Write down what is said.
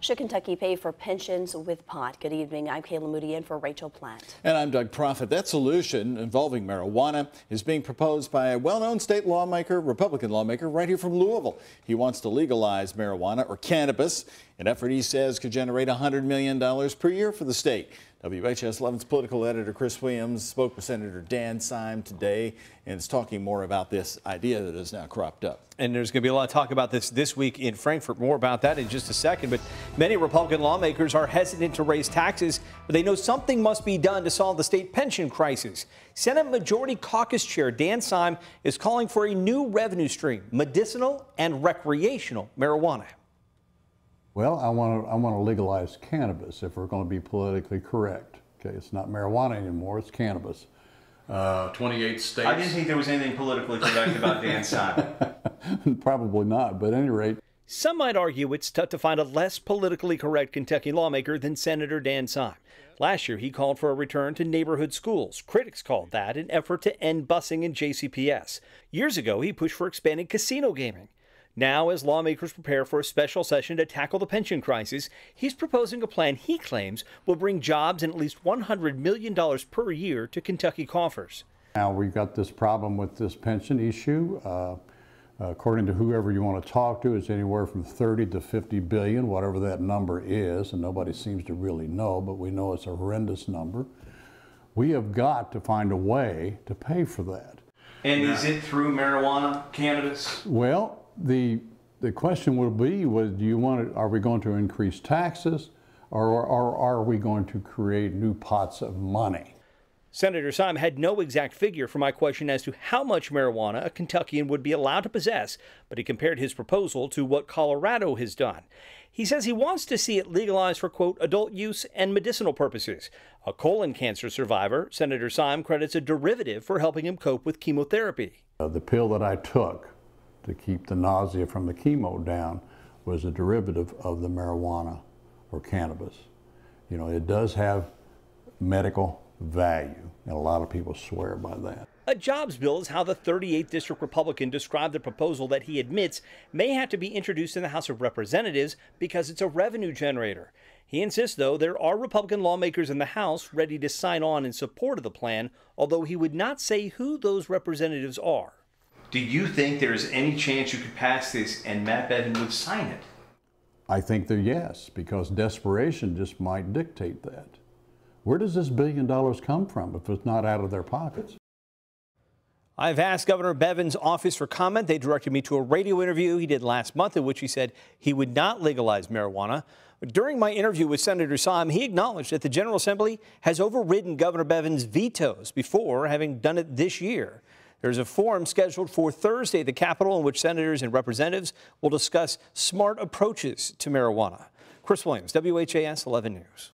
Should Kentucky pay for pensions with pot? Good evening. I'm Kayla Moody in for Rachel Plant. And I'm Doug Profit. That solution involving marijuana is being proposed by a well-known state lawmaker, Republican lawmaker, right here from Louisville. He wants to legalize marijuana or cannabis, an effort he says could generate $100 million per year for the state. WHS 11's political editor Chris Williams spoke with Senator Dan Syme today and is talking more about this idea that has now cropped up. And there's going to be a lot of talk about this week in Frankfort. More about that in just a second. But many Republican lawmakers are hesitant to raise taxes, but they know something must be done to solve the state pension crisis. Senate Majority Caucus Chair Dan Syme is calling for a new revenue stream, medicinal and recreational marijuana. Well, I want to legalize cannabis if we're going to be politically correct. Okay, it's not marijuana anymore, it's cannabis. 28 states. I didn't think there was anything politically correct about Dan Syme. Probably not, but at any rate. Some might argue it's tough to find a less politically correct Kentucky lawmaker than Senator Dan Syme. Last year, he called for a return to neighborhood schools. Critics called that an effort to end busing in JCPS. Years ago, he pushed for expanding casino gaming. Now, as lawmakers prepare for a special session to tackle the pension crisis, he's proposing a plan he claims will bring jobs and at least $100 million per year to Kentucky coffers. Now, we've got this problem with this pension issue. According to whoever you want to talk to, it's anywhere from 30 to 50 billion, whatever that number is, and nobody seems to really know, but we know it's a horrendous number. We have got to find a way to pay for that. And is it through marijuana, cannabis? Well, the question will be, are we going to increase taxes, or are we going to create new pots of money? Senator Syme had no exact figure for my question as to how much marijuana a Kentuckian would be allowed to possess, but he compared his proposal to what Colorado has done. He says he wants to see it legalized for, quote, adult use and medicinal purposes. A colon cancer survivor, Senator Syme credits a derivative for helping him cope with chemotherapy. The pill that I took to keep the nausea from the chemo down was a derivative of the marijuana or cannabis. You know, it does have medical value, and a lot of people swear by that. A jobs bill is how the 38th District Republican described the proposal that he admits may have to be introduced in the House of Representatives because it's a revenue generator. He insists, though, there are Republican lawmakers in the House ready to sign on in support of the plan, although he would not say who those representatives are. Do you think there's any chance you could pass this and Matt Bevin would sign it? I think that yes, because desperation just might dictate that. Where does this $1 billion come from if it's not out of their pockets? I've asked Governor Bevin's office for comment. They directed me to a radio interview he did last month in which he said he would not legalize marijuana. During my interview with Senator Syme, he acknowledged that the General Assembly has overridden Governor Bevin's vetoes before, having done it this year. There's a forum scheduled for Thursday at the Capitol in which senators and representatives will discuss smart approaches to marijuana. Chris Williams, WHAS 11 News.